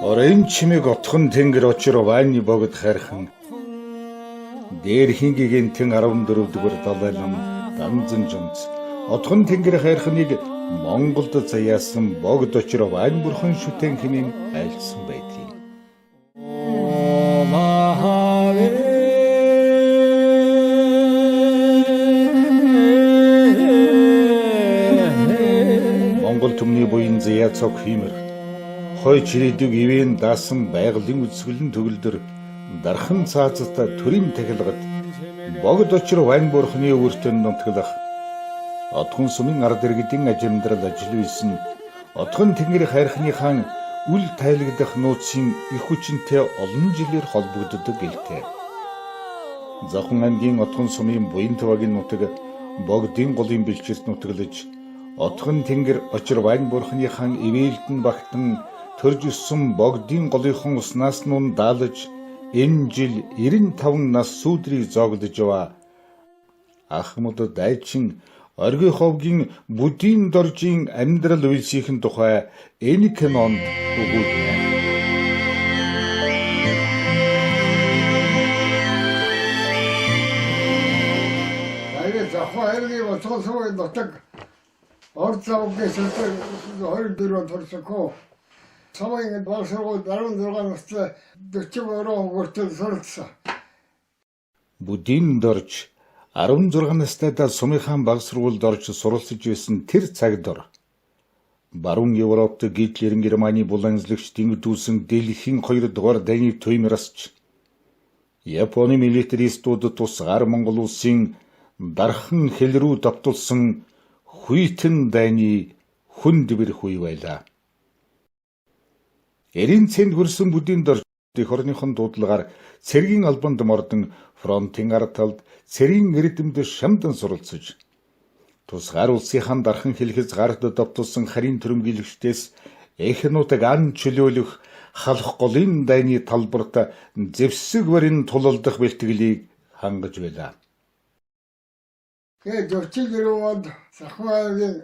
Орон чимэг отхон тэнгэр очир вайны богд хайрхан дээр хингийн тэн 14-р далай нам данзан жумц отхон тэнгэр хайрхныг Монголд заяасан богд очир вайн бурхан шүтэн хэмээн айлсан байдгийг. Монгол түмний буян заяа цог хиймэр хой чирээдэг ивэн даасан байгалийн үзэсгэлэн төгөлдөр дархан цаазтай төрийн тахилгад богд очир вайн бурханы өртөнд нутаглах отхон сумын ард иргэдийн ажимдрал ажил үйсэн отхон тэнгэр хайрхныхаа үл тайлгдах нууцын их хүчинтэй олон жилээр холбогддог гэлтэй. Зохон аймгийн отхон сумын буян тавагийн нутаг богдын голын бэлчирт нутаглаж отхон тэнгэр очир вайн бурханыхаа ивэлдэн багтан төрж өссөн богдын голынхон уснаас нь даалж энэ жил 95 нас сүудрийг зоглож яваа Ахмад дайчин оргий ховгийн бүдийн доржийн амьдрал үйлсийн тухай энэ кинонд өгүүлнэ. Тэгээд захвааргийн боцоосоо нутаг орцоогээс 24 төрсөкөө самын багшруу 16 настай 40 хүртэл суралцсан. Бүдийн дорж 16 настайдаа сумынхаа баг сургуульд орж суралцж байсан тэр цагт баруун Европт Гитлерийн Германы буланзлагч дэнгдүүлсэн дэлхийн 2 дугаар дайны түймэрсч Японы милитаристууд тусгаар Монгол улсын дархан хэл рүү давтулсан хүйтэн дайны хүн дэвэр хуй байлаа. Эрийн цэнд хүрсэн бүдийн дорж эх орныхон дуудлагаар цэргийн албанд мордон фронтын ард талд цэргийн эрдэмд шамдан суралцж тусгаар улсынхан дархан хэлхэц гард давтулсан харийн төрөмгийлэгчдээс эх нутаг ан чөлөөлөх халах голын дайны талбарт зэвсэг барин тулалдах бэлтгэлийг хангаж байлаа. Тэгээд 40 онд Захваагийн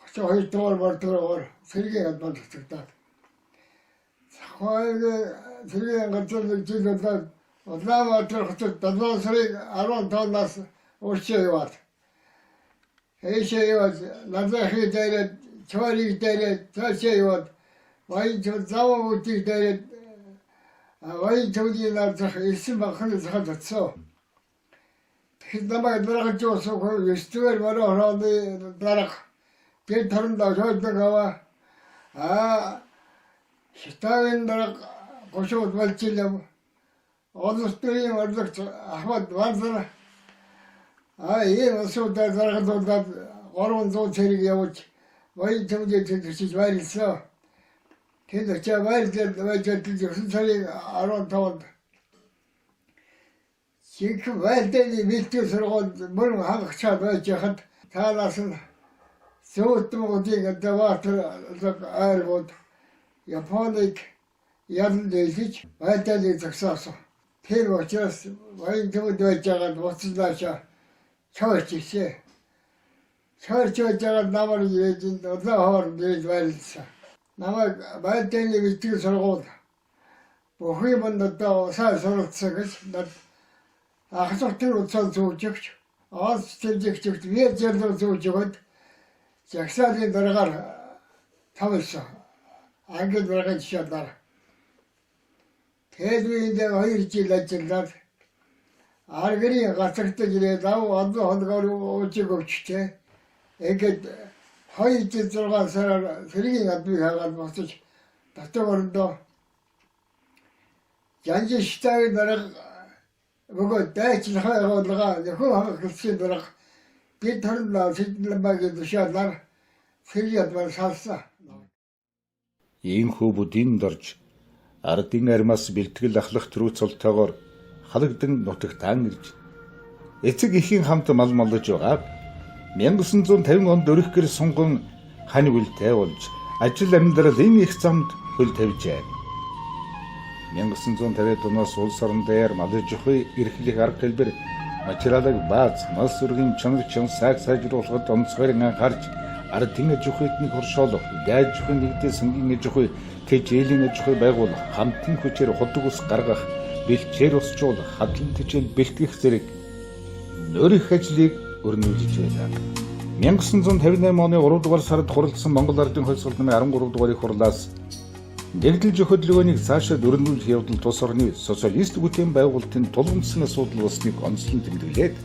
32 дугаар бардгаар цэргийн албанд цэгтээд Захваагийн цэргийн газрын жилдээ Улаанбаатар хотод 7 сарын 15 нас урьдчилан яваад Эйшэйвад Лазахи дээрээ Чориг дээрээ цаашаавад Вайн завуудыг дээрээ Вайн төвийн нарзах элсэн бахны захад атсан. Тэгэхээр намайг дараач уусах 9-р маргааны дараах тэр таранда шойдог аваа Шитагийн дараах гошууд болчихлоо. Одостын ордогч Ахмад Ванзар энэ асуудал заргалуулаад 300 цэрэг явуулж Вайн төвдөө төлөвшөж байрлсан. Тэнд очиж байрлал байж сарын 15-нд Синх вайлданы бэлтгэл сургууль мөрөн хангачаад байж хад таалаас нь Сөүтмөдийн даваатар айргууд Японыг ядан дэлгэж вайлданы загсаасан. Тэр учраас Вайн төвд байж байгаад буцаалаашаа чойчээ. Чойч байгаад намар ирээд удаахаар дээд байлсан. Намайг вайлданы бэлтгэл сургууль бүхий мандатаа сайн суралцсан гэж над ахсахтэр уцаан зүүжигч оос тэлжигчд вэжэрлөө зүүжигд загсаалын дараагаар тавсан. Англи дараагийн шалдар. Тэгээд 2 жил ажиллаад аргэрийн гацагт ирээд одоо хоногоор уужиг өгчтэй. Ингээд 2-6 сараар цэргийн адмыг хагаад босож татварндоо Жанжи штагийн дараг нөгөө дайчлахаа явуулгаа нөхөө хагасгийн дараг бид төрнөө сэтлэмбагийн тушаалаар цэргийн адмаар салсан. Ийм бүдийн дорж ардын армаас бэлтгэл ахлах төрөөцөлтөөр халагдсан нутагтаан ирж эцэг ихийн хамт мал малж байгаа 1950 онд өрөх гэр сунган хань үлтэй болж ажил амьдралын их замд хөл тавьжээ. 1950 оноос улс орон дээр малж ухий эрхлэх арга хэлбэр материалыг бааз нас үргийн чанар чин сайг сайжруулахад онцгойрон анхаарч ардын аж ахуйд нэг хоршоолох, дайж ахуйн нэгдээ сангийн аж ахуй, тэжээлийн аж ахуй байгуулах, хамтын хүчээр худаг ус гаргах, бэлчээр усжуулах, хадлан тэжээл бэлтгэх зэрэг нөрөх ажлыг өрнүүлж байлаа. 1958 оны 3 дугаар сард хурлдсан Монгол Ардын хувьсгал намын 13 дугаар их хурлаас нэгдэлж хөдөлгөөнийг цаашаа өрнүүлэх явдал тус орны социалист бүтээн байгуулалтын тулгымдсан асуудал болсныг онцлон тэмдэглээд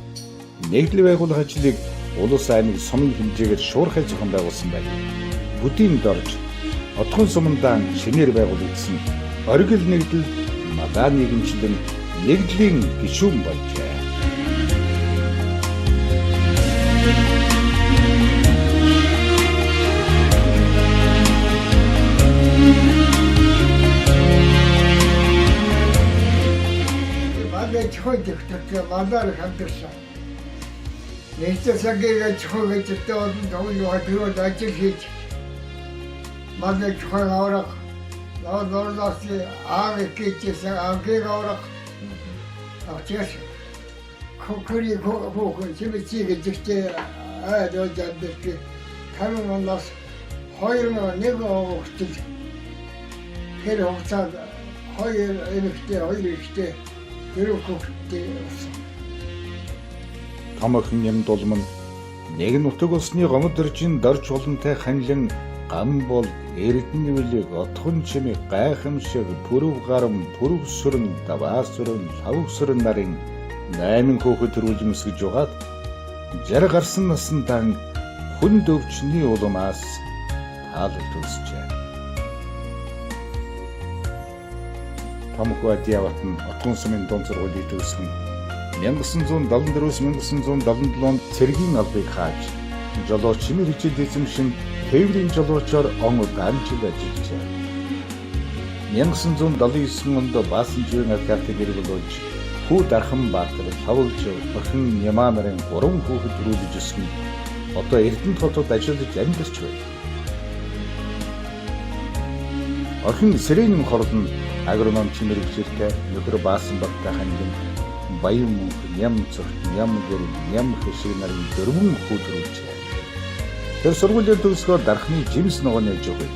нэгдэл байгуулах ажлыг улс айныг сумын хэмжээгээр шуурхай зохион байгуулсан байна. Бүдийнд орж отхон сумандаан шинээр байгуулагдсан оргил нэгдэл надаа нэгэнчлэн нэгдлийн гишүүн болжээ. Чухал дэвтэртэй мандар хамтарсан. Нэгдсэн сангийн чухал дэвтэртэй олон төвлөрөө төрөд ажил хийж мандар чухал аврах норнос аав кичсэн авгийг аврах авчяш 코코리 코코 집에 직접 아저 잡듯이 가는 만나서 허일만 내가 없지 그래 없다 허일 이렇게 그렇고 그때 Томхон юм дулман нэг нутаг усны гомд дөржин дорж улантай ханилан гам бол эрдэнэ үлэг отхон чимэг гайхамшиг пүрв гарам пүрв сүрэн даваа сүрэн лав сүрэн нарын 8 хүүхэд төрүүлмэс гэж угаад 60 гарсан насндаа хүн дөвчний улмаас таалал төсчээ. Томхоо диаватн отхон сумын дунд сургуулийг төгсгөн 1974-1977 онд цэргийн албыг хааж жолооч чимэр хичээл эзэмшин тээврийн жолоочоор он дамжил ажиллажээ. 1979 онд Баасан живийн академик гэрэл болж хүү Дархан Баатар, Лавлж, охин Нямаа нарын 3 хүүхэд төрүүлж өсгөн одоо Эрдэнэт хотод ажиллаж амьдарч байна. Охин Сэрэнийн хордон агроном чимэр хичээлтэй нөхөр Баасан Баттай ханилан Баян мөнх, ням цогт, ням гэр, ням хэшиг нарын 4 хүү төрүүлжээ. Тэр сургуулийн төгсгөөр Дархны Жимс ногооны аж ахуйд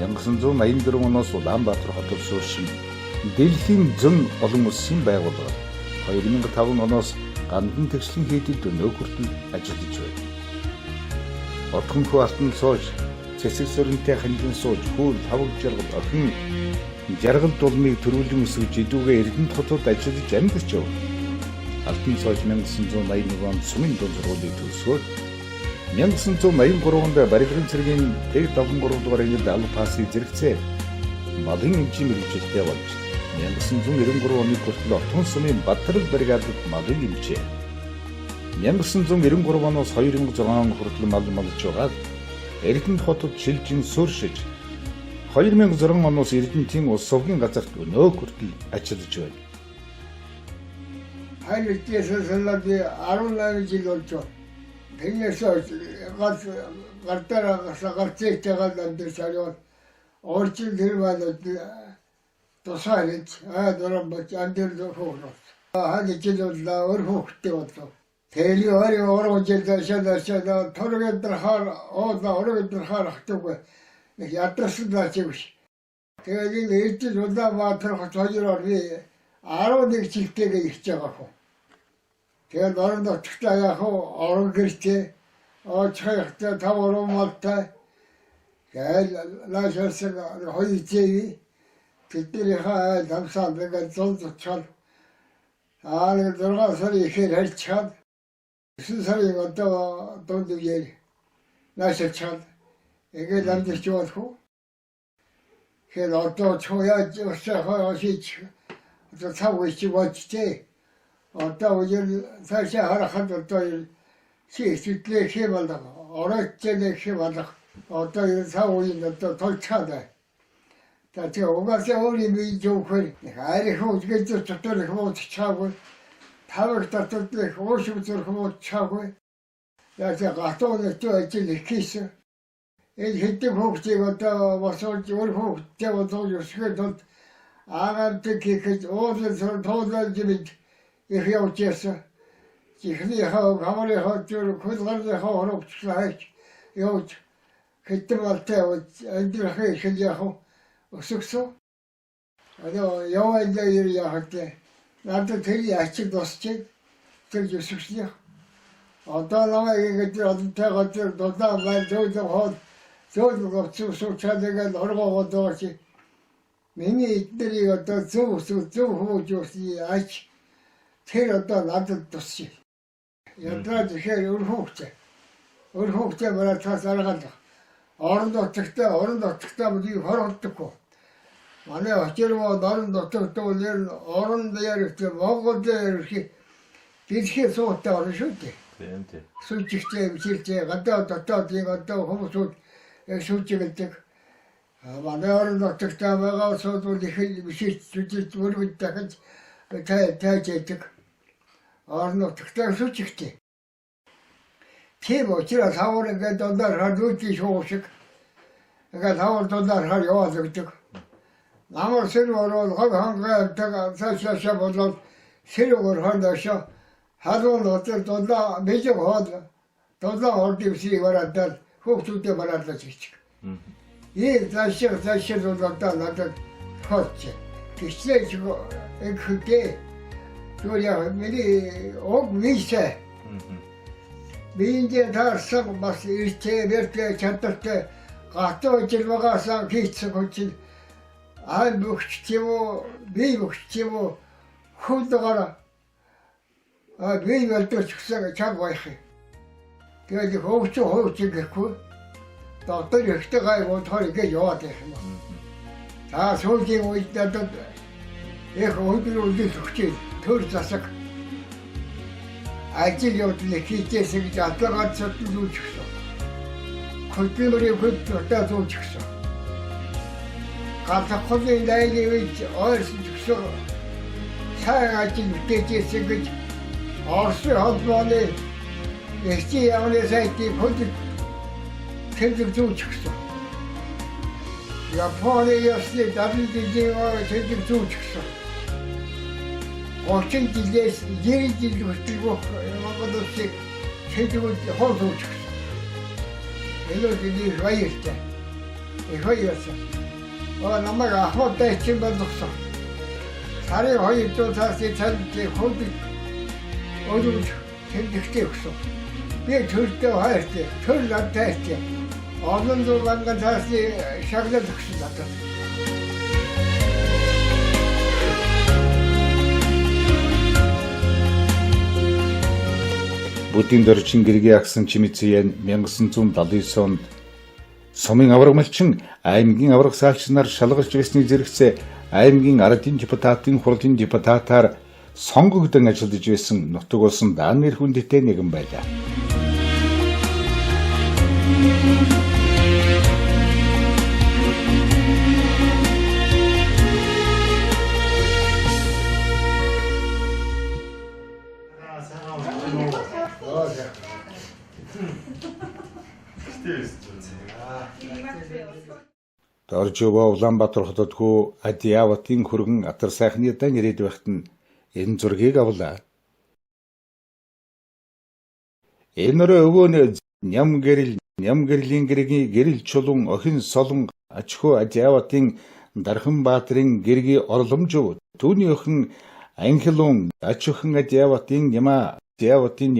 1984 оноос Улаанбаатар хотод сууршин дэлхийн зөн олон улсын байгууллага 2005 оноос гандан тэгшлэн хийдэд өнөө хүртэл ажиллаж байна. Отхон хүү алтан сууж, цэцэг сөрөнтэй ханилан сууж, хүү тавг жаргал охин жаргал дулмыг төрүүлэн өсгөж идүүгээ Эрдэнэт хотод ажиллаж амьдарч байна. Алтан сууж 1981 онд сумын дунд сургуулийг төгсгөөд 1983 онд Барилгын цэргийн тэг 73 дугаар ангид алба пассыг зэрэгцээ малын эмчийн мэргэжилтэй болж 1993 оны хүртэл отхон сумын Бадрал бригадад малын эмчээ. 1993 оноос 2006 он хүртэл мал малж байгаад Эрдэнэт хотод шилжин сууршиж 2006 оноос Эрдэнэтийн улс совгийн газарт өнөө хүртэл ажиллаж байна. Хайрцээс саллаади 18 жил болж байна. Тэнгээс гартараа гарцээтэй галдан сарьяа орчин тэр байна тусаарч дөрөмбөч андэр хөөс. Хааги жилдээ өр хөөхтэй болов. Тэли ороо жилдээ торгодор хаар оргодор хаар хатуг ятасдаа чивш. Тэгээд энэ Улаанбаатар хот хоёроор 11 жилтэйгээ ирж байгаа хөө. Тэгээд орон нутгтаа яг орон гэртээ очхойхтой тавруу малтай гээл лашаасаа хоёрчээ тэдний хаа дамсаад ингээд золцол нэг 6 сар ихээр харьцаад 9 сарын одоо донд үеэр наашаачаад ингээд амьдч болох. Тэгээд одоо чояж өсөхөө шийч одоо цав үеч болжтэй. Одоо үеэр цаашаа харахад одоо шийтгэлээ хийвэлдэг. Оройчнээ хийвэлдэг. Одоо энэ цав үеийн одоо толцаад байна. Тэгээ угаасаа өөрийн бие жоохэр хайрхан үзгээд дотор хөөж чаагүй. Тавх дотор хөөж үзэр хөөж чаагүй. Яг гатоон өтөө ажил хийсэн. Энэ хэдэн хүүхдийг одоо босоод өөр хүүхдтэй болоод өсгөөд аагаад гэхэд уулын тоолж бид их явчихсан. Чихний хаа хамрын хаа зүр хөлгөрний хаа хоровчлаач явж хэттэмалтай амьдрахыг хэл яах өсөксө. Одоо яваадаа яах вэ? Надад тэр ачиг досчих тэр өсөксөх. Одоо намайг ингэж одонтойгоо дулаан байна зөөд хол зөөд гоцсуучаадаг оргоогоо дооч. Миний эднэрийг одоо зөв хөөж өгсөн ач тэр одоо надад тусчих. Ядраа тэгэхээр өр хүүхдээ бараад цаас аргаад орон дотогтой бүдгийг хорогддоггүй. Манай очирмоо орон дотогтой нэр орон дээр их Монгол дээр их дэлхийн суутай орно шүү дээ. Тийм. Сүлжигтэй мчилтэй гадаа дотоодын одоо хүмүүсүүд сүлжигддэг. Манай орон дотогтой байгаа суудвал их бишиж сүлжиж өргөд дахиж тааж яадаг. Орон дотогтой сүлжигтэй. Тийм учраас хавар ингээд дондар хадууч шуушиг. Ингээд хавар дондар хар яваад өгдөг. Намар сэр орол хангаа цаашаа болоод сэрүүгээр хандашаа халуун дотор донда мэжиг хоод донда ордивсийг бараад хүүхдүүдэд бараад чигч. Ийм цаашаа донда надад хооч. Тэсээ чиг экхтэй. Журя миний ог мисэ. Биинде тарсан бас иртэ бэртэ чантартай гатуу жилвагасан хийцэг хүчин ай бүгчтиво би бүгчтиво хүндгара би välдэж гисэн чаг байх. Тэгээд хөвч гэхгүй доктор ихтэй гайгүй төр ингэ яваад байх юм. За сүүлийн үед надад их өдөр өгч төр засаг ажил явдлыг хийжсэн гэж адлагаад зүтгүүлж гисэн. Хөдөлмөрийн хөдөлთა зүүж гисэн. Гатхолын дайгийж ойрсон гисэн. Сайн ажил хийжсэн гэж Орсын холбооны эсти явны сайтыг хөдөл тэмдэг зүүж гисэн. Японы ясны WTO тэмдэг зүүж гисэн. 30 жилээс 90 жил хүртэл Монгол улсыг шийдвэр хол зүүж гисэн. Энэ баяртай. Баяртай. Намайг ахмадтай чинь болгосон. Сарын 2 цагийн цалиныг хөдөл өдөрж тэмдэгтэй өгсөн. Би төрдөө хайртай, төр надтай. Олон зурган цаасыг шаглаж өгсөн надад. Будын дөрчин гэргийн агсан Чимэцэн 1979 онд Сумын авраг малчин аймгийн авраг саагч нар шалгарч байсныг зэрэгцээ аймгийн ардын депутатын хурлын депутатаар сонгогдсон ажиллаж байсан нутаг улсын даан нэр хүндэтэй нэгэн байлаа. Доржова Улаанбаатар хотод хүү Адиаватын хөргөн атар сайхны дан ирээд байхад нь энэ зургийг авлаа. Энэрэ өвөө ням гэрлийн гэрэл чулуун охин солон ачхуу Адиаватын Дархан Баатрын гэргийн орломжуу түүний охин Анхилун ачхан Адиаватын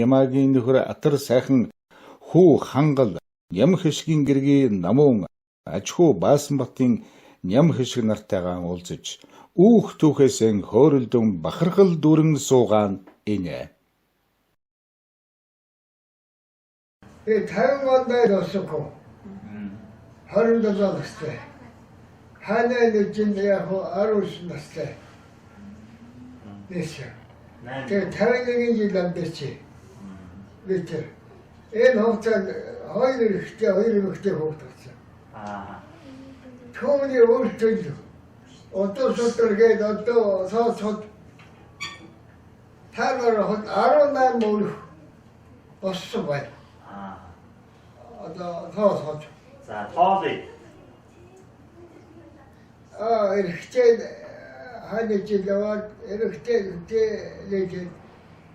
ямаагийн нөхөр атар сайхан хүү хангал ням хэшгийн гэргийн намуун ачхуу Баасанбатын ням хэшиг нартайгаа уулзаж үүх түүхээсээ хөөрөлдөн бахархал дүрэн суугаан инэ. 50 онд осоко. 27 настай. Ханаа чинь яг 19 настай. Нэшэ. Тэгээ 51 жил амьдэрчээ. Бид энэ хугацаанд хоёр ихтэй хөвгдсөн. Түүний өөртөө одоо сотэргээд одоо сот тагаар 18 мөр болсон байна. Одоо сот. За тоолыг. Эрэгтэй ханаж яваад эрэгтэй лээд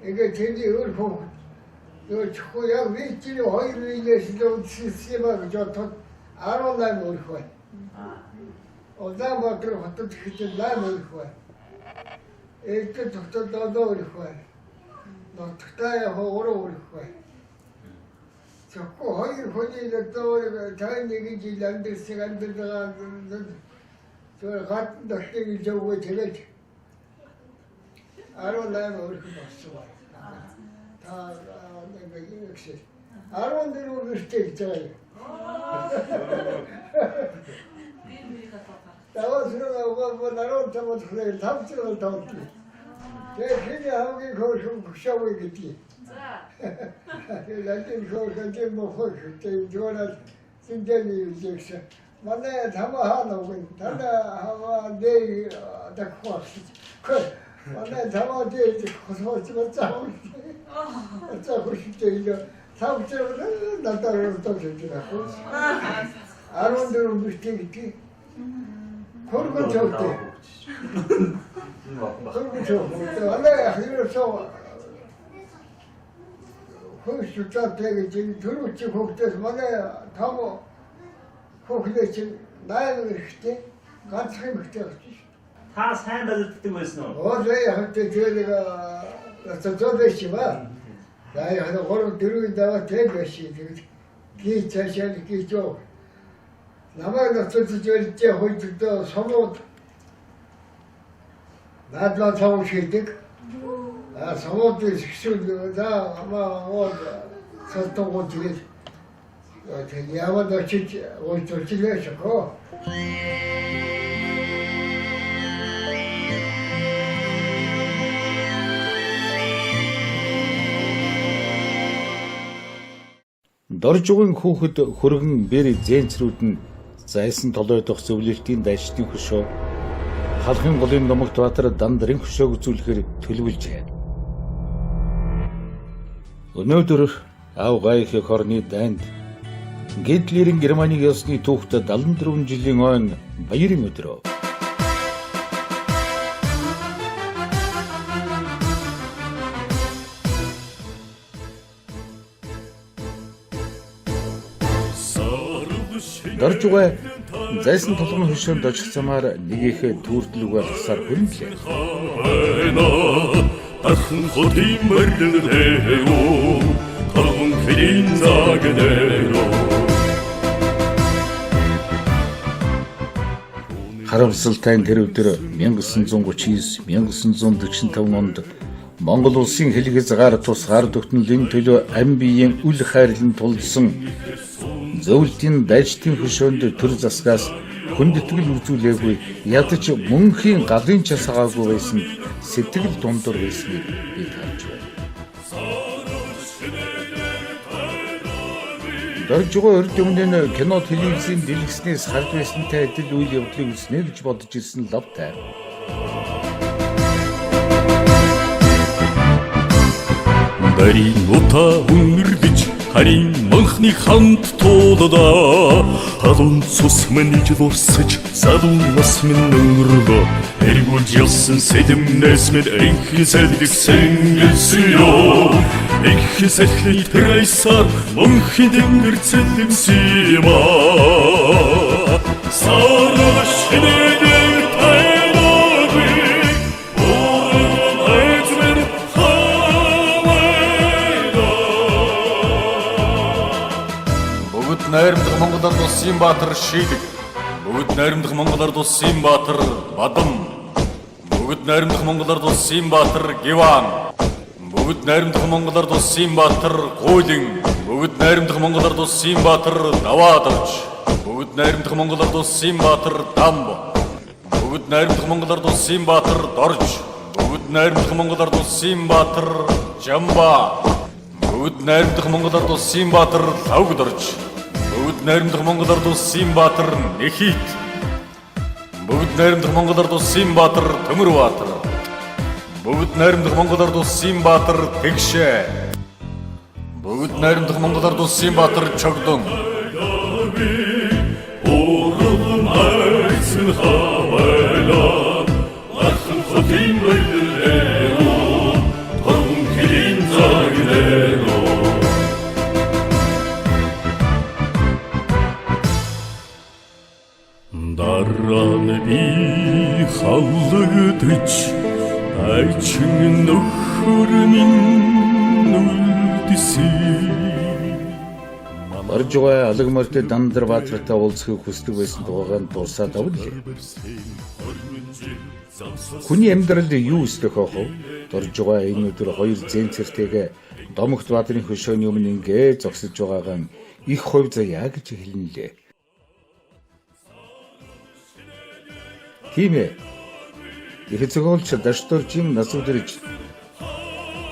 ингээ тэний өөр хөө 요 축구야 위치를 허위로 인해서 시스템을 저도 알아내면 올 거야. 어디다 들어 갔다 그때 나올 거야. 이때 독도 너도 올 거야. 너 특다에 오래 올 거야. 자꾸 허위 혼이를 또 다른 얘기지 남들 시간들다가 저 같은 덕대기 저거 제가 알아내면 올 거 없어. 다 내가 역시 알아온 대로 그럴 때 있잖아요. 나와서 뭐 나로 잡아서 그래 답지를 더 없지. 내 괜히 하기 그거 국샤고 있겠지. 나한테 그거 그때 뭐 그때 저나 진짜니 이제 만나야 담아 하나고 담아 하와 내 딱고 없지. 그 만나야 담아 돼 이제 거서 집어 짜고 짜고 싶대 이제 사업자는 나타나서 또 저기라고. 알아온 대로 미스테이지. 그런 좋대. 그런 좋대. 원래 하기로서 그 숫자 되게 지금 들었지 거기서 만에 다뭐 거기서 지금 나이를 그때 같이 그때 다 사연다들 듣고 있어. 어제 할때 저희가 저대시와 나이 하나 걸어 들어온다가 대대시 기 자신이 기죠. 남아가 저때 호이도 서로 나도 사고 싶대. 아 서로도 식수다 아마 서통 고치게 저 야마도 진짜 오이도 지내셔고. Доржуугийн хүүхэд хөргөн бэр зэнцрүүд нь зайсан толойдох зөвлөлтийн дайчдын хөшөө халахын голын номогт Баатар дандрын хөшөөг үзүүлэхээр төлөвлөжээ. Өнөөдөр аав гайх хорны дайнд Гитлерийн Германиг ёсны түүхт 74 жилийн ойн баярын өдрөө. Доржуугаа зайсан толгойн хөшөөнд очих замаар нэг их түүрдлэг болгосоор хөндлөө. Ахын хотын мөрлөдөө таван хилин загдэрөө Харамсалтай тэр өдөр 1939 1945 онд Монгол улсын хэлхийцгаар тусгаар тогтнолын төлөө ам биеийн үл хайрлан тулсан зөвлөлтийн дайчдын хөшөөнд төр засгаас хүндэтгэл үзүүлээгүй ядаж мөнхийн галын часгаагүй байсан сэтгэл дундуур байсныг би харж байна. Доржуугаа урд өмнө кино телевизийн дэлгэснээс харж байсантай адил үйл явдлыг үзнэ гэж бодож ирсэн лавтай. Дарийн утаа үнэрдэж харин манхны хамт туулдаа халуун цус мэнж дурсаж залуу нас минь өнгөрлөө эргүүлж ялсан сэдэмнээс мэд энхи сэлгсэн гэлсэё энхи сэлхий тэрайсаар мөнхи дэнгэр цэлгсийма сараа шинэдэр тайлаги орон айзмэр найрамдах Монголоор туссан Баатар Шийдэг, бүгд найрамдах Монголоор туссан Баатар Бадам, бүгд найрамдах Монголоор туссан Баатар Гиван, бүгд найрамдах Монголоор туссан Баатар Гуйлин, бүгд найрамдах Монголоор туссан Баатар Даваадарч, бүгд найрамдах Монголоор туссан Баатар Дамб, бүгд найрамдах Монголоор туссан Баатар Дорж, бүгд найрамдах Монголоор туссан Баатар Жамба, бүгд найрамдах Монголоор туссан Баатар Лавгдорж, бүгд найрамдах Монголоор туссан Баатар Нэхит, бүгд найрамдах Монголоор туссан Баатар Төмөрбаатар, бүгд найрамдах Монголоор туссан Баатар Тэгшээ, бүгд найрамдах Монголоор туссан Баатар Чогдон. Орон айцэн хавайлаа, ахын хотын байлээ, таван хилин загнээ. хураан би халлагдаж айчин нөхөр минь үлдсэн. Орж байгаа алаг морьтой Дандар Баатартай уулзахыг хүсдэг байсан тугаагаа дуусаад авлаа. Хүний амьдралд юу өсөх вэ? Дорж байгаа энэ өдөр хоёр зэнцэртэйгээ Домогт Баатарын хөшөөний өмнө ингээ зогсож байгаагаа их хувь заяа гэж хэлнэ лээ. Тийм ээ. Их зөвлөж дашторжийн насвдэрж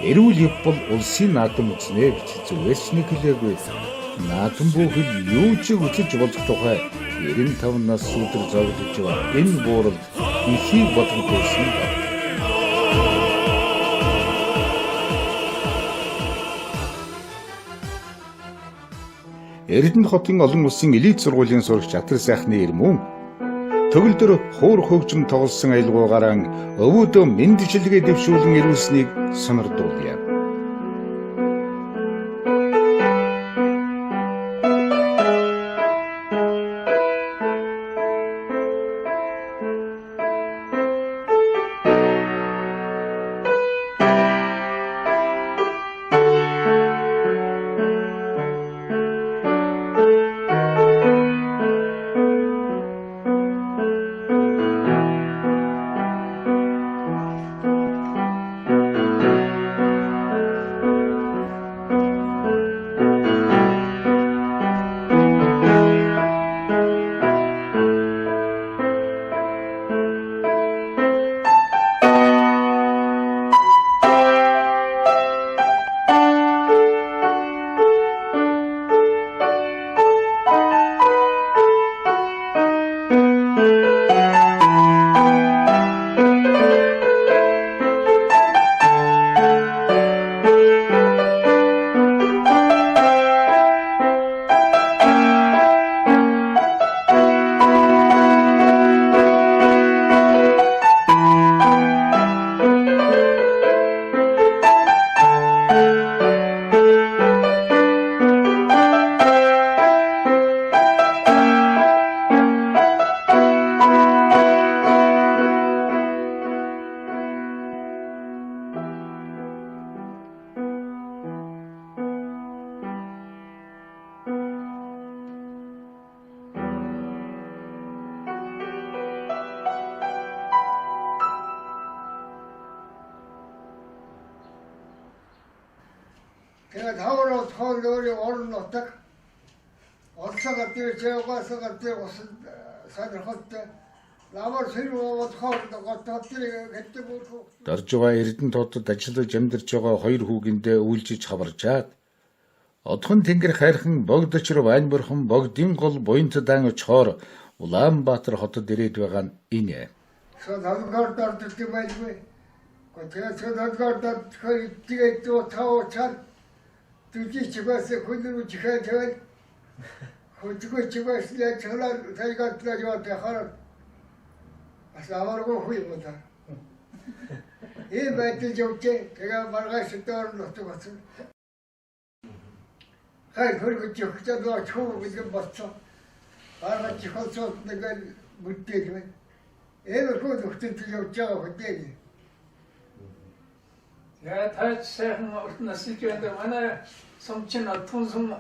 эрүүл явбал улсын наадам үзнэ гэж зүгээс нэг хэлээгүй. Наадам бүхэл юу ч үтэж болох тухай 95 нас өдөр зовлож байгаа энэ буурал ихийг бодох байсан ба. Эрдэнэ хотын олон улсын элит сургуулийн сурагч Атар сайхны ирмэн төгөлдөр хуур хөгжим тоглосон аялгуугаараа өвөөдөө мэндчилгээ дэвшүүлэн ирүүлснийг сонирдуулъя. Тэгээд хаврал хоолойроо орон нутаг олсоогоо зэвгасаага зэвгасан санахад ламар сэрвоод хоолд гототрийг гэдэг бүр. Дорж байгаа Эрдэнэ хотод ажиллаж амьдарч байгаа хоёр хүүгэндээ үйлжиж хаварчаад одхон тэнгэр хайрхан богдочор Ванборхон богдын гол буянтадан очоор Улаанбаатар хотод ирээд байгаа нь энэ. Содалгаар дордох юм байлгүй. Тэгээд содалгаар дордохыг тэгээд тавчаад түжиж чигээс хүнрүү чихээд хөдгөө чигээс яг чалаа тайгатлаа яваад хараа. Ас аваргоо хуй мата. Байдал явжээ. Тэгээд маргааш дээр нутаг болсон. Хай хөргөж явчихад чуу гэдэг болцоо. Арга чихолцоод нэг бүтээл байна. Хөө нөхдөд явж байгаа хөдөө. Я таач сайхан урт насны гэдэг манай сумчин отхон сум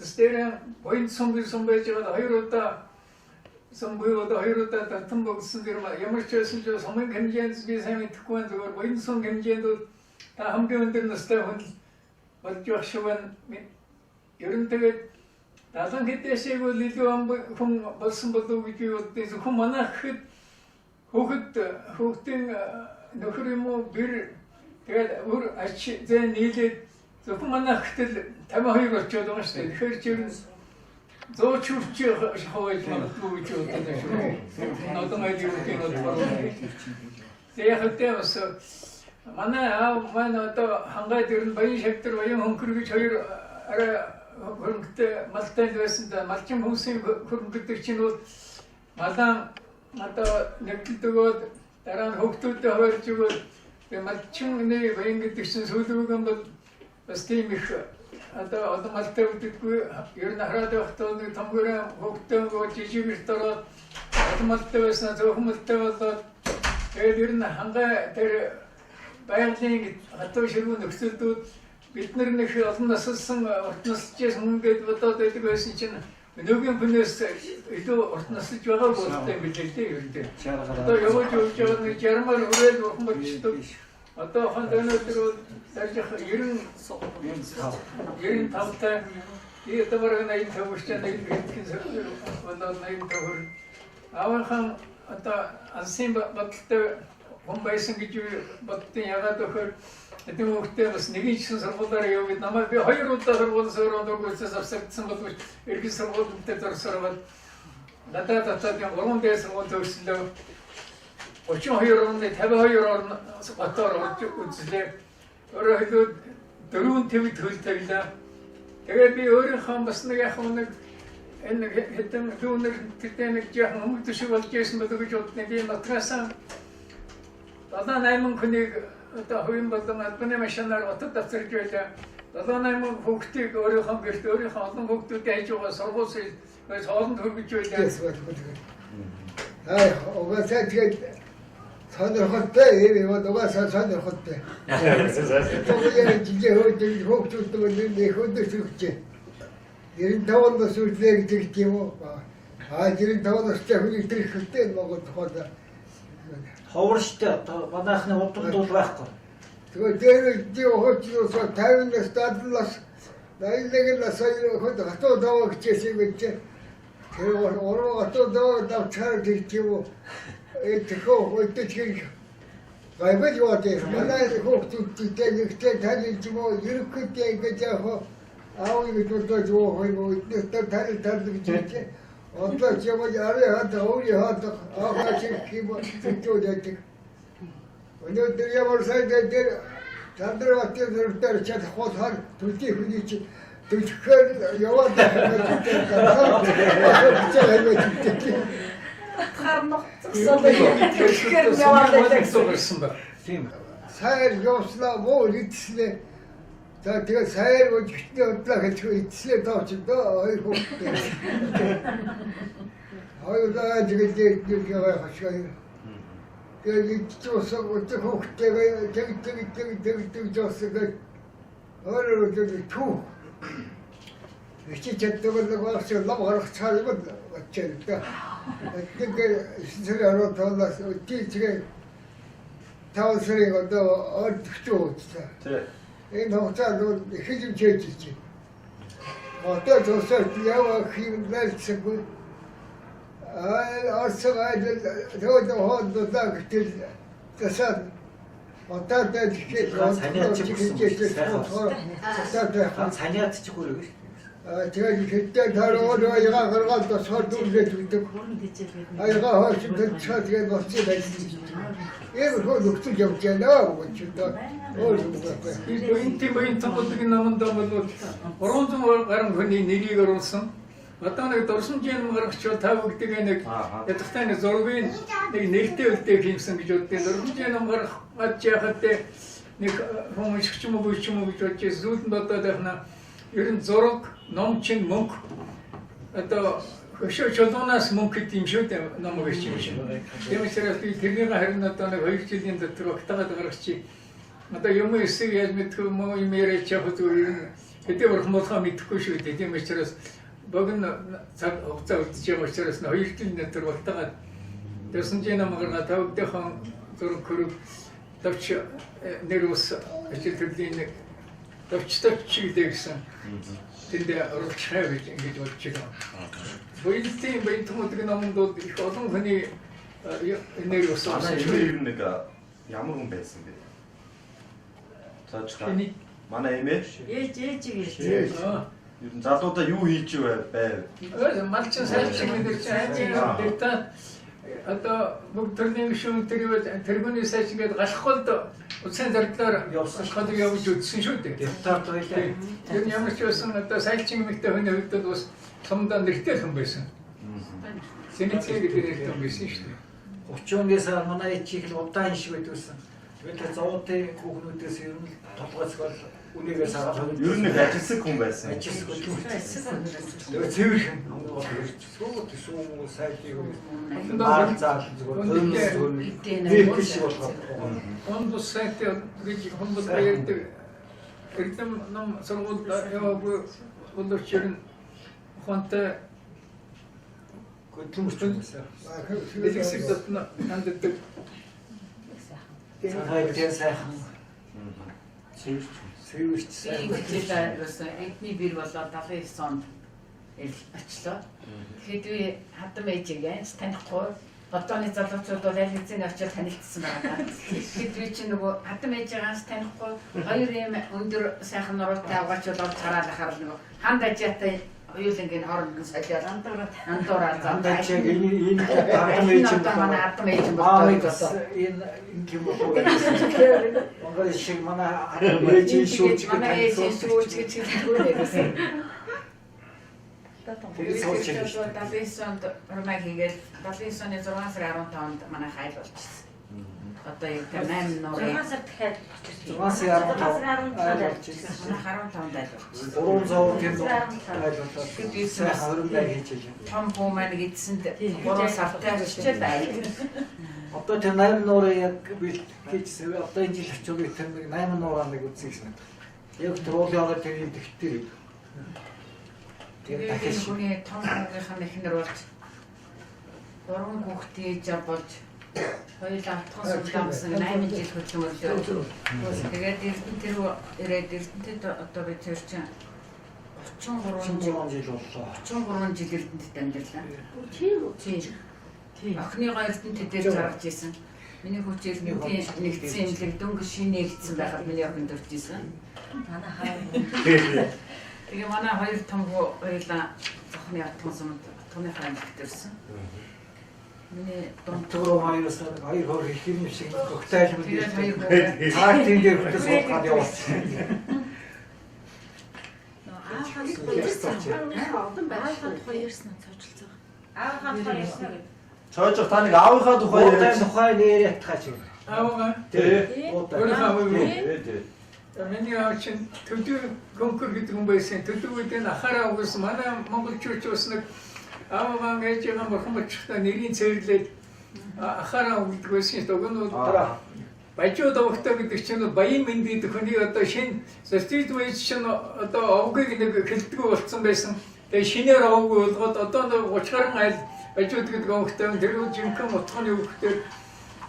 стерэн point сум байж байгаа хоёр удаа сумбойд хоёр удаа татан богсон гэр ямар ч байсан ч сумын хэмжээнд би сайн мэдэхгүй зүгээр point сум хэмжээнд та хамгийн өндөр настай хүн болж байх шивэн ерөн тэгээд даасан хэдээсээ илүү хүн болсон болов гэж боддоо хүн манайхад хүүхдийн нөхөр юм уу бэр тэгээд өөр ач зэн нийлээд зөвхөн манайхад 52 болчиход байгаа шүү дээ. Тэгэхээр ч ер нь зоочурч хаваад магадгүй гэж боддог шүү. Надад айлын үгээр бодлоо. Тэгээд бас манай аав манай одоо хангаад ер нь баян шавтар баян хөнгөр гэж хоёр арай хөрөнгөтэй малтай байсан да малчин хүмүүсийн хөрөнгөдөг чинь бол малан одоо нэгдэлд өгөөд дараа нь хөвгтүүдэд хаваарч өгөөд малчин нэг баян гэдэг чинь сүүлбэгэн бол бас тийм их одоо малтай үлддэггүй ер нь хараад байхдаа нэг томгороо хөвгтөө жижиг эрт ороод Улмалтай байсан зөвхөмөлтэй болоод тэгээд ер нь хангаа тэр байгалийн хатуу ширүүн нөхцөлдүүд бид нар нэг олон насалсан урт насчээс хүмүүгээд бодоод байдаг байсан чинь өнөөгийн хүнээс илүү урт насалж байгаа болтой юм билээ дээ ер нь. Одоо явж байгаа нэг жармаар хүрээд урхан болчихдог. Одоо ханд өнөөдөр дажих 95 та и товарга 85 хүрчээ нэг хэдхэн сар болоод 85 аваахан одоо алсын бодолтой хүн байсан гэж боддیں۔ Ягаад гэхээр эдгээр хүүхдээ бас нэгэн жисэн сургуулиар яваад намайг би 2 удаа сургууль суураад өгөөсөөс авсагдсан боловч эргэн сургуульд зорсороод надад татаад 3 дэх сургууль төгслөө 32 оны 52 орн батар орж үзлээ. Өөрөөр хэлбэл 4 твд төлтөглөө. Тэгээд би өөрийнхөө бас нэг яг нэг энэ хэдэн дүүнер тэр нэг жоохон өмгдөг шиг болж байсан болов гэж боддیں۔ Би нотраасан 7-8 хүнийг одоо хувийн болон албаны машинаар отод авчирч байлаа. 7-8 хүүхдийг өөрийнхөө гэрт өөрийнхөө олон хүүхдүүдтэй хайж байгаа сургууль хоолнд хөргөж байлаа. Угаасаа тэгээд сонирхолтой юм угаасаа сонирхолтой. Тэгээд жижиг хүүхдүүд нэг өдөр сүрчээ. 95 нас үлдээ гэдэг юм уу? 95 настай хүний төрөх хөтэй Монгол тухайд ховорштой одоо манайхны удамд бол байхгүй. Тэгээд дээр хөөцөөс 50 настай нас 81 настай хөөд хатуу даваа гэжсэн юм чи. Тэр ороо хатуу даваа давчаар гэх юм уу? Тэгэхээр хөөдөж гайвал яваад манай хүүхдүүдтэй нэгтэй танил юм уу? Ерөнхийдөө ингэж яг аав ингэ дурдж явах юм тэр гэж одоо ч юм яарэ хат өөрий хат ахаач кимо төдөж. Өнөөдөр ямар сайдэр чандрат дээр чад хот төлтий хүний чи төлөхөр яваад сайр явслаа муу идслээ. За тэгээд сайр өчтөд удлаа гэж идслээ тоочдоо хоёр хүүхдээ. Хоёулаа тэгээд яваа хашаа. Тэгээд чусаа өчтөд хүүхдээ тэгээд жосгоо. Өөрөө тэгээд түү. Ичээд тэгээд варч лав гарах цаалбад очилдаа. Тэгээд сэрэрөө тоолас үтийчгээ таусрыг одоо ордчихвоо. Энэ хугацаанд хэзээ чийж. Одоо тусаад яваа хэмлэлцгүй. Арсгаа тэгээд хоолдоо гэтэл тасаад одоо тэгээд саниад ч хүрээгүй. тэгээд хэдтэй тароо яга гаргаад тосоор дүргээд өгдөг. Аяга хооч төлчөөд тэгээд болчих байсан. Ийм хөө нөхцөл явж байна гэж энэ томдгийн наманд бол 300 гаруй хүний нэрийг оруулсан. Одоо нэг дурсамжийн гаргач та бүгдийг нэг ядахтай нэг зургийн нэг нэртэй үлдээ хийсэн гэж боддیں۔ Дурсамжийн ном гаргаж яхад нэг хүмүүс ч юм уу гэж бодож зүйлд бодоод байна. Ер нь зураг, ном чин мөнгө одоо хөшөө чулуунаас мөнгө гэдэг юм шүү дээ ном гэж юм шиг. Тийм учраас би тэрнийг харин одоо нэг 2 жилийн дотор багтаагаад гаргачих. Одоо юм эсэг яаж мэдгүй муу юм яриач явах зүгээр хэдий бурхан болохоо мэдэхгүй шүү дээ. Тийм учраас богн цаг хугацаа үлдэж байгаа учраас 2 жилийн дотор багтаагаад дурсамжийн ном гаргаад тавдынхан зураг хөрөг тавч нэр ус ажил төрлийн нэг тавчтай чигдээ гэсэн. Тэндээ оруулчихаа гэж бодож байгаа. Боёлтын байтмуудын номдод их олон хүний нэр ус ер нь нэг ямар хүн байсан бэ? Цаашдаа манай эмээ Ээж. ер нь залуудаа юу хийж байв? Малчин сайчин мэдэрч хайж одоо бүгд төрний шүүн тэргүүний сайчин гээд галаххолд утсын зардлаар явуулахад явж үзсэн шүү дээ. Депутат байлаа. Тэр ямар ч байсан одоо сайчин мэгтэй хүний хувьд бас сумдаа нэртэй хүн байсан. Сэнэцэг гэдэг нэртэй хүн байсан шүү дээ. 30-аас манай ичиг л удаан шиг байдгүйсэн. Тэгээд зовоотой хүүхнүүдээс ер нь толгойцгол үнийгээ сагаад Ер нь ажилсаг хүн байсан. ажилласан тийм үү. Тэгээ цэвэр Сүүг сүүг сайтыг Маар заал зүгээр Эдгээр биш болгоод. Ондус сайт гэж хүмүүс ярьдаг. Эрдэм ном сургууль яваагүй өндөрчөрн хонтой Төмөчсөн. элексик дотно ханддаг. Хайртай сайхан. Сэвэрч сайхан. Эдний бэр болоод 79 онд очлоо. Тэгэхэд би хадам ээжигээ танихгүй. Одооны залуучууд бол аль хэзээ очиж танилцсан байгаа. Тэгэхэд би чи нөгөө хадам ээжигээс танихгүй хоёр юм өндөр сайхан нуруутай авгаачуд орж гараад ахаар нөгөө ханд ажаатай хоёулангийн хооронд сажаад андуураа Андаач энэ хатам ээж юм. манай хадам ээж юм Аа болоо. энэ юм болоо. Монгол шиг манай хатам ээж шүүж манай ээж шүүж гэж хэлсэн. тэгээд сууч юм. 79 онд Ромаг хийгээд 79 оны 6 сарын 15 онд манай хайл болчихсон. Одоо яг 8 нурын 6 сар дахиад 6 сарын 15 манай 15 даа болчихсон. 300 тийм айлуулаад сайхан хөрөмбай хийж байгаа. Том хүү маань эдсэнд 3 сартай очиж байв. Одоо тэр 8 нуурыг яг хийжсэн. Одоо энэ жил очиод тэр 8 нуураа нэг үзье гэсэн. Яг тэр уулын тэр юм дэвтэр. Тэгээд энэ хүний том хүүгийнхэн эхнэр болж 3 хүүхдээ ээж болж хоёулаа автхан судамсан 8 жил хөдөлмөрлөө. Тэгээд Эрдэнэт рүү ирээд Эрдэнэтэд одоо би тэр чинь 33 жил боллоо. 33 жил Эрдэнэтэд амьдарлаа. тийм үү? Тийм. Охиныгоо Эрдэнэтэд дээр зарж исэн. Миний хүч Эрдэнэтийн нэгдсэн имлэг дөнгөж шинэ нэгдсэн байхад миний охин дөрж исэн. Манай хаа. Тэгээ манай хоёр том хүү хоёулаа зохны атган сумд тооны хаймт төрсэн. Миний Донтгоо хоёроос хоёр хор их юм шиг тогтойл тэгээд хоёр мэдээ. хүү Цаатын дээр хөтөс суугаад явуулсан. Одон байгаад хоёрсан цоочилцоо. Аавгаа хоёрсан гэдэг. Цоожих та нэг аавынхаа тухай Уутай яриад. тухай нэр ятгаач. Аавгаа Тий. өөрийнхөө Тий. миний аав чинь төдөө конкур гэдэг юм байсан. Төдөөдөө ахаараа угсан манай монголчууд бас нэг аавгаа ээжигээ мохомчтой нэрийн цэвэрлээд ахаараа угдаг байсан. Тогнод баяжууд авахтаа гэдэг чинь баян мэндийн хүний одоо шинэ стратеги байж чинь одоо овгийг нэг хэлдэг болсон байсан. Тэгээ шинээр овгүй болгоод одоо нэг 30 гаруй айл баяжууд гэдэг авахтаа тэр жинхэнэ утганы өгөхтэй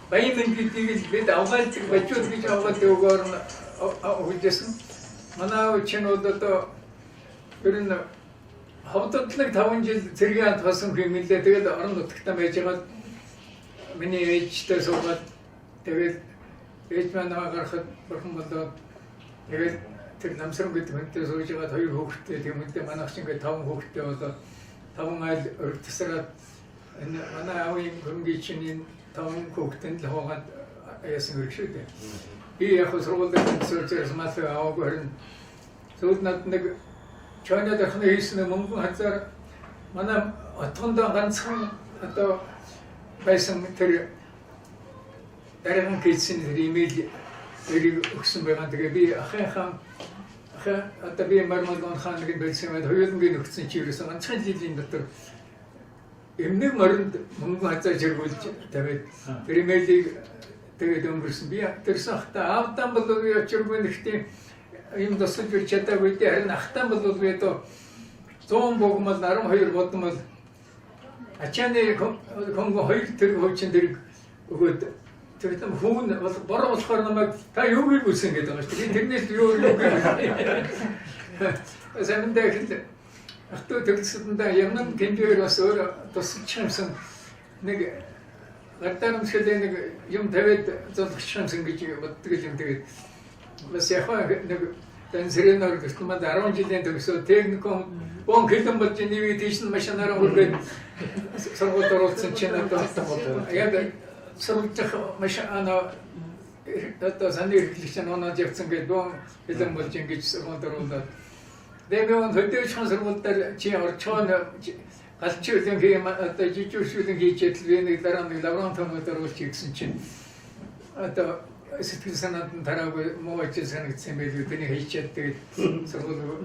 баян мэнд гэдгийг бид авгаалдаг баяжууд гэж авгаад өгөөр өгдөөсөн. Манай чинь одоо ер нь хавдад нэг 5 жил зэргийн тасан хэмэлээ. Тэгээд орон нутагтаа байж байгаа миний ээжтэй суугаад тэгээд ээж маань гарахад бурхан болоод тэгээд тэр намсран гэдэг хүнтэй сууж байгаа хоёр хүүхэдтэй тийм үедээ манайх чинь ингээд 5 хүүхэдтэй болоод 5 айл өртөсрээд энэ манай аавын хөрөнгөний чинь энэ 5 хүүхэдэнд л хаагаад яасан хэрэг шүү дээ. Би яг сургуулийн сууж мас аваагүй харин сууд над нэг Чойнод ахны хийсэн мөнгөн хазаар манай отгондоо ганцхан одоо байсан тэр дараагийн кейсийн имэйл эрийг өгсөн байгаа. Тэгээ би ахынхаа одоо би мармалгон хааныг байсан мэд хоёулангийн өгсөн чи ерөөсөн ганцхан жилийн дотор эмнэг моринд мөнгөн хазаар зэргүүлж тавиад тэр имэйлийг тэгээд өнгөрсөн. Би тэрсэн хата аавтан бол очиргүй нэгтээ юм дасаж үр чадаагүй дээ. Харин ахтан бол одоо 100 богмол 12 бодмол ачааны конго хоёр тэр хөвчин дэр өгөөд тэр том хүн бол бор болохоор намайг та юу гэж үсэн гэдэг байгаа шүү дээ. Тэрнээс юу гэж. Замдаа хэл ахтуу төрөлсөндөө ямнан гэнээр бас өөр тусч юмсан нэг гартарамсгэлээ нэг юм тавиад золгоч юмсан гэж боддог юм тэгээд бас яг нэг тэнцрэнээр гэртмэд 10 жилийн төгсөө техникум бон хэлэн болж нэвээ тийш нь машинаараа хүргээд сургуульд оруулсан чинь одоо яг сургуульд машинаа одоо саний хэрэглэгч ноноо явцсан гэдэг бон хэлэн болж ингэж сургуульд оруулаад дэвэн хөдөөчхан сургуульд чи орчхон галчуулын хийм одоо жижигшүүлэн хийжээл би нэг дараа нэг лаборанторид оруулж ирсэн чинь одоо сэтгэл санаанд нь тараагүй муу ажил санагдсан байлгүй тэний хийчихэд тэгээд сургууль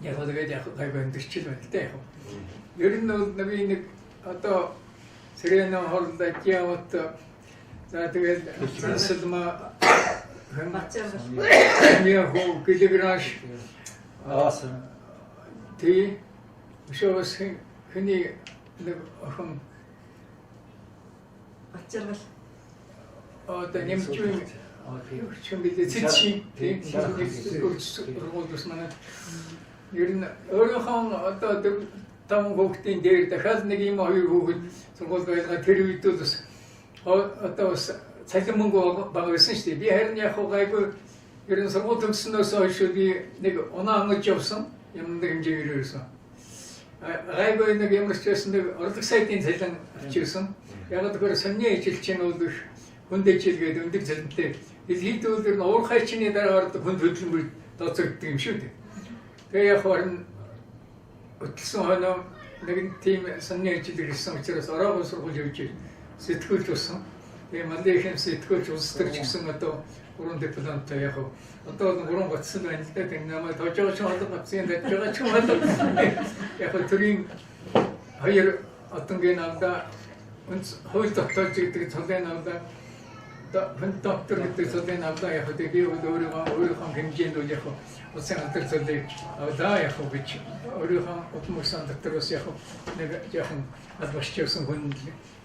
яг гайгүй өндөрчил байна л да яг. Ер нь бол нэг одоо Сэрэнэ хорлоо яваад за тэгээд сэлма я хоо килограмш тий шоос хэний нэг охин Ачааргал. одоо нэмчүүн чим бид цэцшин тий сургуулиус манай ер нь өөрийнхөө одоо там хүүхдийн дээр дахиад нэг юм хоёр хүүхэд сургууль байлгаа тэр үед бол бас одоо бас цалин мөнгө бага байсан шүү дээ. Би харин яг гайгүй ер нь сургууль төгссөнөөс хойш би нэг оноо ангаж явсан юм нэг хэмжээгээр ирсэн. Гайгүй нэг ямар ч байсан нэг орлог сайтын цалин авчихсан. Яг тэгэхээр сонины ажил чинь бол их хүнд ажилгээд өндөр цалинтай. Дэлхийд бол ер нь уурхай чиний дараа ордог хүнд хөдөлмөр дооцогддог юм шүү дээ. Тэгээ яг харин өтөлсөн хойно нэг тийм сонины ажил ирсэн учраас ороогүй сургууль явж сэтгүүлч болсон. Тэгээ Малайхийн сэтгүүлч улс төр ч гэсэн одоо 3 дипломтой яг одоо 3 гоцсон байна л да. Тэгээ намайг тожооч хоолой гоцсон дажгаа ч юм бол яг төрийн хоёр отонгийн авда хууль тогтоож гэдэг цолын авда доктор гэдэг цолын авда яг би өөрийнхөө хэмжээнд үл яг усан алдар цолыг авда яг гэж өөрийнхөө утмуусан доктороос яг нэг яхан адвашчсан хүн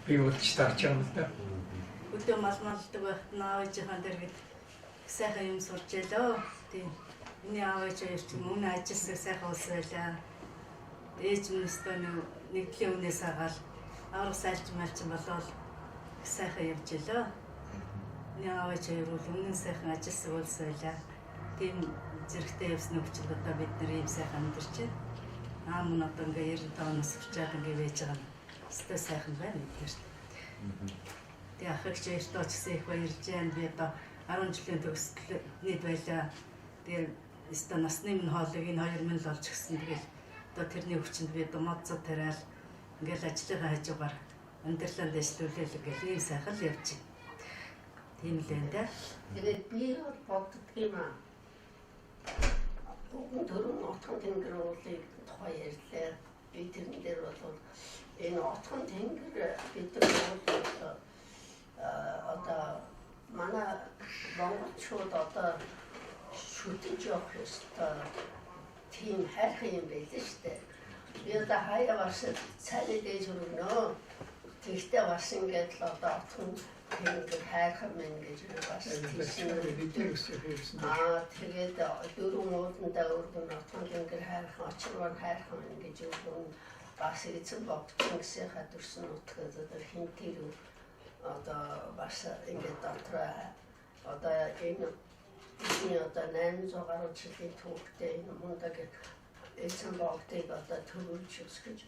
би удаж таарч байгаа юм да. Өдөө малмалдаг байхад наавжийнхан дээр гээд сайхан юм сурч ялаа. Тийм. Миний аавч ярьж өмнө ажилласан сайхан ус байлаа. Ээж миньстэй нэгдлийн үнээс агаал аврах сайлч малчин болоод сайхан явж ялаа. Миний аавч ярил өмнө сайхан ажилласан ус байлаа. Тийм зэрэгтэй явсан өвчл одоо бид нар ийм сайхан амьдарч байна. Аав нь одоо ингээ 95 нас хүрчээд ингээ байж байгаа нь өстой сайхан байна гэдэгт. Тэгээ ахыгч ярьтаа ч гэсэн их баярлж байна. Би одоо 10 жилийн төгсөлний байлаа. Тэгээ өстой насны минь хоолыг энэ 2000 л олж гисэн. Тэгэл одоо тэрний өвчнөд би одоо моцоо тариал ингээл ажлынхаа хажуугаар амьдралаа дэвшлүүлээл гэх ийм сайхан л явж байна. Тийм л энэ. Тэгээд би боддог юм аа. Бүгд төрөн отхон тэнгэр уулыг тухай ярьлаа. Би тэрэн дээр бол энэ отхон тэнгэр бид нар одоо манай монголчууд одоо шүтэж явах ёстой тийм хайрхан юм байлээ шүү дээ. Би одоо хаяа барсан цалин дээж өргөнөө. Тэгтээ бас ингээд л одоо отхон тэнгэр хайрхан мэн гэж бас тийш. Тэгээд дөрөв ууландаа өргөн отхон тэнгэр хайрхан очроор хайрхан мэн гэж өргөн бас эзэн богдсон гэсэн хадварсан утгад одоо хинтэр одоо бас ингээд дотроо одоо энэ одоо 800 гаруй жилийн түүхтэй энэ мундаг эзэн богдыг одоо төрүүлж өсгөж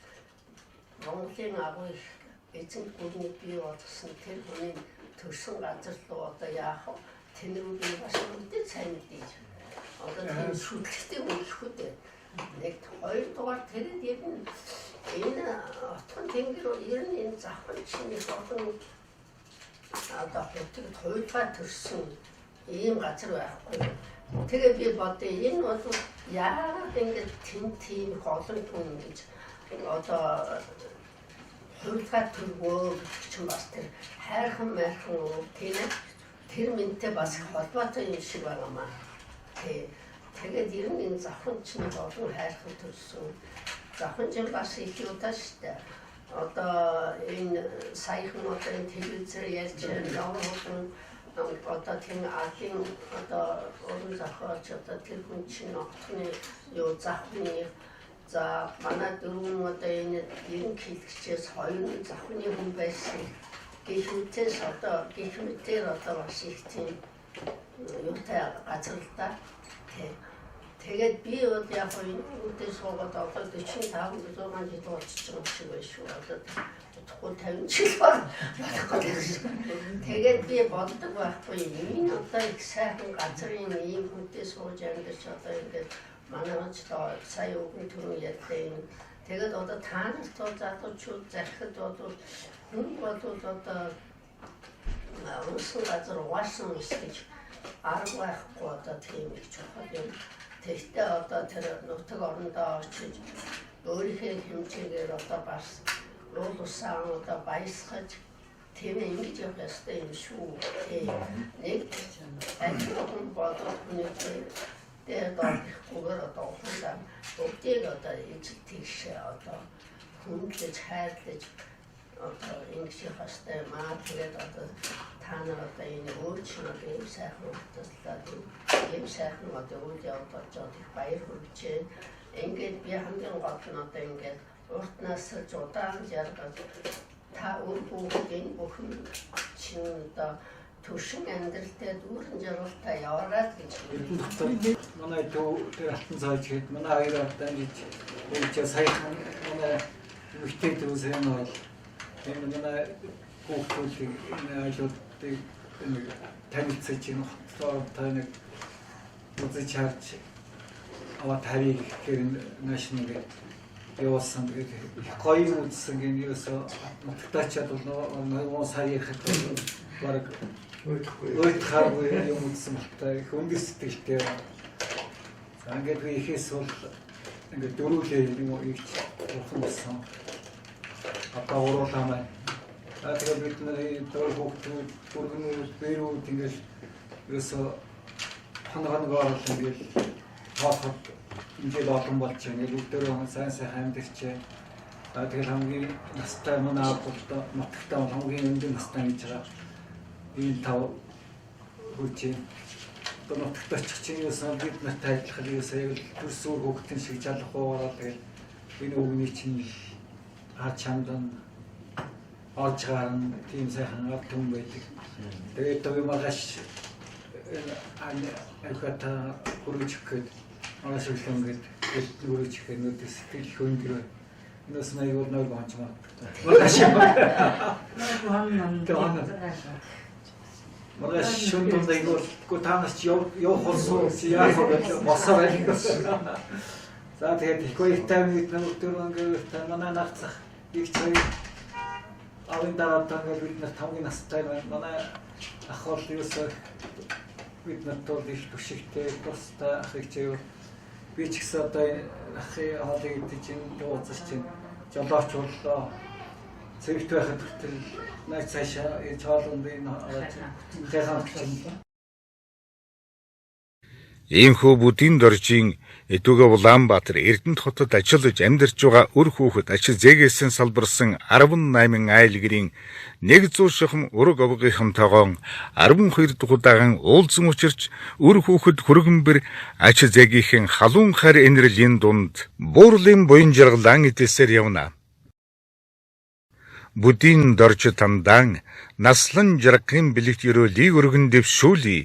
Монголын агуу их эзэн гүрний бий болгосон тэр хүний төрсөн газар руу одоо яах вэ? Тэнрүүдийн бас үдэ сайн мэдээж. Одоо тийм шүтлэгтэй үлэхгүй дээ. Нэг хоёрдугаар тэрэд ер нь энэ отхон тэнгэр ер нь энэ завхан чиний болон одоо хөтөд хуйлгаа төрсөн ийм газар байхгүй. Тэгээ би бодъё энэ бол яагаад ингэж тийм олон хүн гэж одоо хуйлгаа төргөө ч бас тэр хайрхан майрхан тийм тэр минтээ бас холбоотой юм шиг байгаамаа. Тэгээд ер нь энэ завхан чиний болон хайрхан төрсөн завхан чинь бас их удаа штэ. Одоо энэ саяхан одоо энэ телевизээр ярьж явсан одоо тийм алын одоо уран зохиолч одоо тэр хүн чинь отхны юу завхны за манай дөрвөн одоо энэ ерөнхийлөгчөөс хоёр завхны хүн байсан. Гихмитээс одоо гихмитээр одоо бас их тийм юутай газар л да. Тэгээд би бол яг энэ үдээс суугаад одоо 45 100 жил болчихж байгаа шиг байна шүү. Одоо 50 жил байна. Тэгээд би боддог байхгүй энэ одоо их сайхан газрын ийм хүнтэй сууж амьдарч одоо ингээд манай онцлоо сая өгөн түрүү ярьсан. Тэгээд одоо та нарт залуучууд захиад бол хүн бол одоо унсан газар угаасан ус гэж арга байхгүй одоо тийм их чухал юм. Тэгтээ одоо тэр нутаг орондоо очиж өөрийнхөө хэмжээгээр одоо бас уул усаа одоо баясгаж тийм ингэж явах ёстой юм шүү. Нэг ажлын бодох нэг тэгээд гоор одоо ухаандаа бүгдийг одоо ижил тийш одоо хүндлэж хайрлаж одоо ингэж явах ёстой маа. Тэгээд одоо та нар одоо энэ өөрчлөлт ийм сайхан хөтлөлтөд ийм сайхан одоо үйл явдал их баяр хүрчээ. Ингээд би хамгийн гол нь одоо ингээд уртнаас удаан жаргал та өөрийн бүхэн чинь одоо төшин амьдралтай дүүрэн жаргалтай яваад гэж манай дүү тэр алтан цааш хэд манай хоёр одоо ингэж саяхан манай мөхтэй дүү сайн бол энэ манай хүүхдүүдийг энэ айлуудыг танилцаж чинь одоо нэг үзэж харж аваад тавиг гэх нэшн ингээд явуулсан гоё үзсэн гин юусоо нутагтаачаад бол нөгөө сая ихэд баг ойдхаагүй юм үзсэн болтой их өндөр сэтгэлтэй. Ингээд би ихээс бол ингээд дөрүүлээ юм уу их болсон. Одоо уруулаа. Тэгээд бид нэр төр хүүхдүүд бүргэнүүд бэрүүд ингээд юусоо хангагаар л ингээд хаахад ингээд олон болж байгаа. Бүгдөө сайн амьдэрч. Тэгээд хамгийн настай манай аавуудаа нутагтаа хамгийн өндөр настай гэж байгаа. Энэ тав хүчээ одоо нутагтаа чинь юусан бид нартай адилхан юусаа яг төрс үр хөвгтөн шиг жалах уугаад тэгээд энэ өвгний чинь чамдан олж гарна тийм сайхан ард түмэн байдаг. Тэгээд одоо магаш ахата хүрэж гээд магаш үлэнгээд хүрэж гээд нүд сэтгэл хөнгөрөө энэс нэг бол нэг хончмаа. Магаш Магаш шүндэн дээгүүр гутанаас явах болсон яах вэ? Босоо байлгүй. За тэгээд их гоё таймд нэг манай нацах их цай авин дараатан бид нар тавгийн настай манай ах бол юусаа бид нарт их төшигтэй тустай ах их зөө би ч гэсэн одоо ахын хоолыг идэж чинь ууцч чинь жолооч боллоо. Цэвэрт байхад хүртэл нэг цаашаа чоолонд энэ хайхаа чинь. Иймхүү бүдийн доржийн Эдүгэ Улаанбаатар Эрдэнэт хотод ажиллаж амьдарч байгаа үр хүүхэд ачи зээгээсэн салбарсан 18 айлгэрийн 100 шахам өрөг овгийнхантайгоо 12 дахь удаахан уулзсан учирч үр хүүхэд хүргэнбэр ачи зээгийнхэн халуун хайр энерлийн дунд буурлын буян жаргалан идэсээр явна. Бүдийн дорж тандан наслан жаргын бэлэгт өрөөлийг өргөн дэвшүүлээ.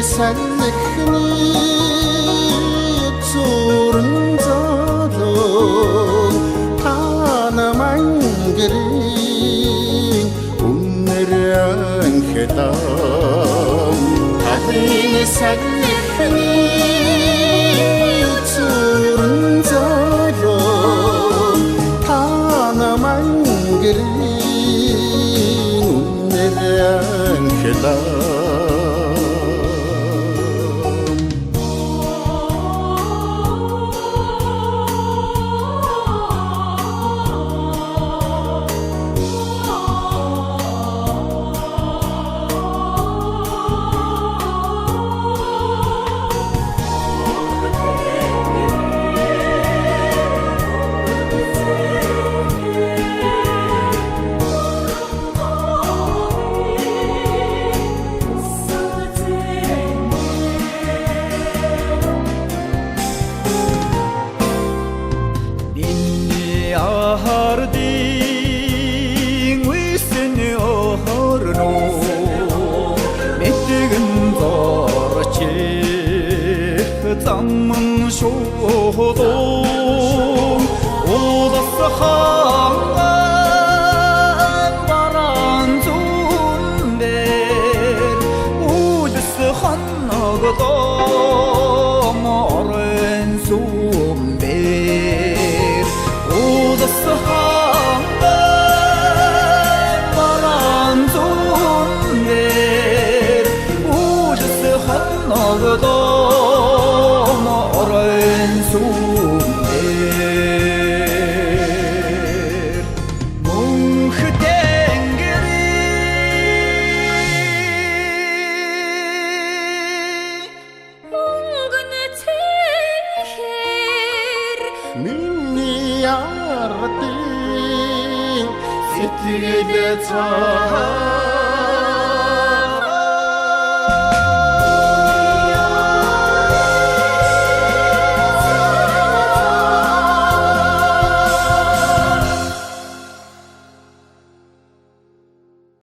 Sag суудум уласхан баран зумбер улс ханнагдом орен сумбер уласхан баран зумбер улс ханнагдом орен сумбер мөнх миний ардын сэтгэл цаа